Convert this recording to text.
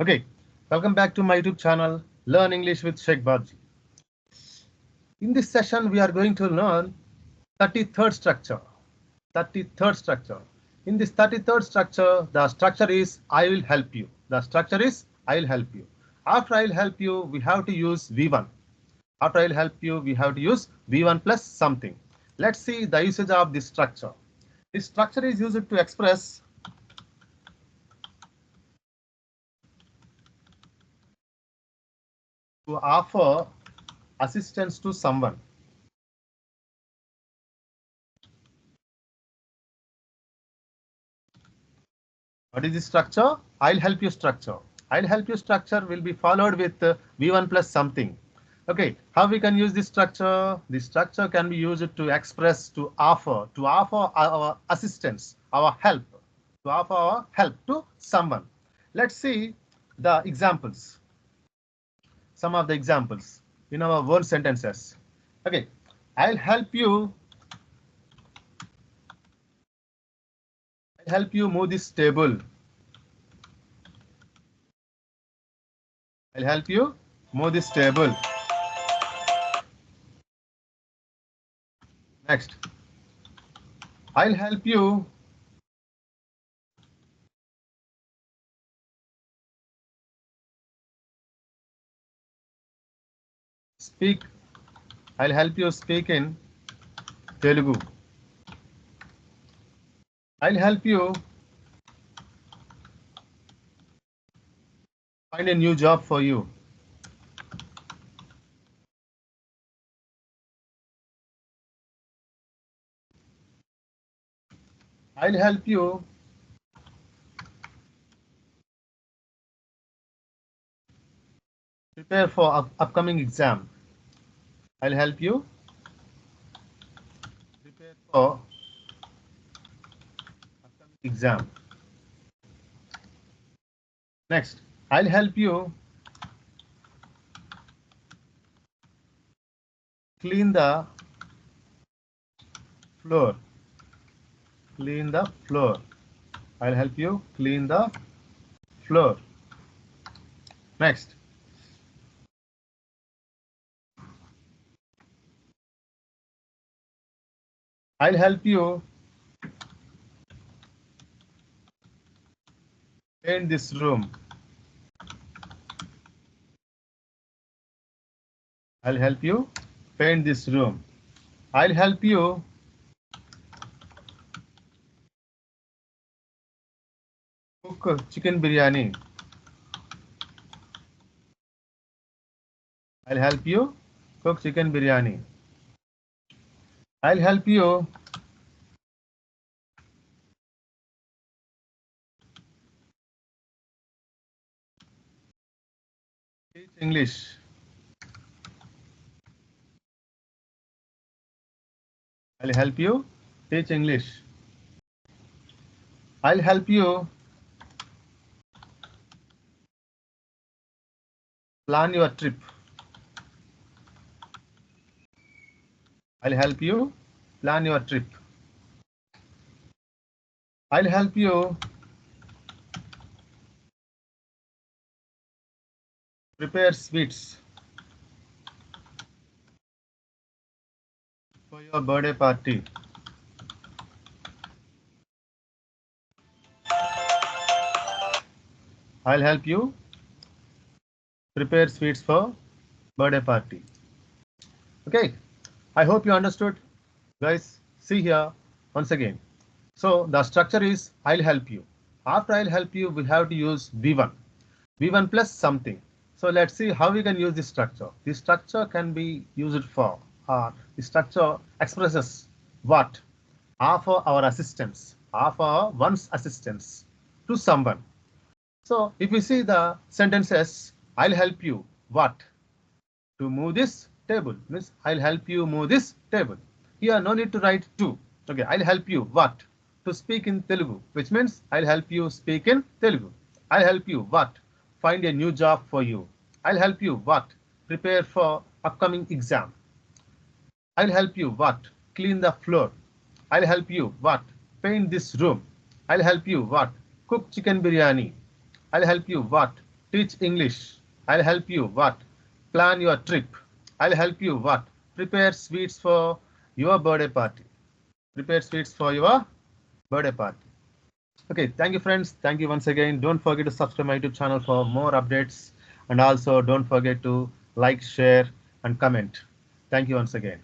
Okay, welcome back to my YouTube channel, Learn English with Shaik Babji. In this session, we are going to learn 33rd structure. 33rd structure. In this 33rd structure, the structure is I will help you. The structure is I will help you. After I will help you, we have to use V1. After I will help you, we have to use V1 plus something. Let's see the usage of this structure. This structure is used to express to offer assistance to someone. What is the structure? I'll help you structure. I'll help you structure will be followed with V1 plus something. Okay, how we can use this structure? This structure can be used to express, to offer our assistance, our help, to offer our help to someone. Let's see the examples. Some of the examples in our word sentences. Okay, I'll help you move this table. I'll help you move this table. Next, I'll help you speak. I'll help you speak in Telugu. I'll help you find a new job for you. I'll help you prepare for upcoming exam. I'll help you prepare for upcoming exam. Next, I'll help you clean the floor. Clean the floor. I'll help you clean the floor. Next, I'll help you paint this room. I'll help you paint this room. I'll help you cook chicken biryani. I'll help you cook chicken biryani. I'll help you teach English. I'll help you teach English. I'll help you plan your trip. I'll help you plan your trip. I'll help you prepare sweets for your birthday party. I'll help you prepare sweets for birthday party. Okay, I hope you understood. Guys, see here once again. So the structure is I'll help you. After I'll help you, we have to use V1. V1 plus something. So let's see how we can use this structure. This structure can be used for, the structure expresses what? Offer our assistance, offer one's assistance to someone. So if we see the sentences, I'll help you what? To move this table. Means I'll help you move this table. Here no need to write to. Okay, I'll help you what? To speak in Telugu, which means I'll help you speak in Telugu. I'll help you what? Find a new job for you. I'll help you what? Prepare for upcoming exam. I'll help you what? Clean the floor. I'll help you what? Paint this room. I'll help you what? Cook chicken biryani. I'll help you what? teach English. I'll help you what? Plan your trip. I'll help you what? Prepare sweets for your birthday party. Prepare sweets for your birthday party. Okay, thank you friends. Thank you once again. Don't forget to subscribe my YouTube channel for more updates, and also don't forget to like, share and comment. Thank you once again.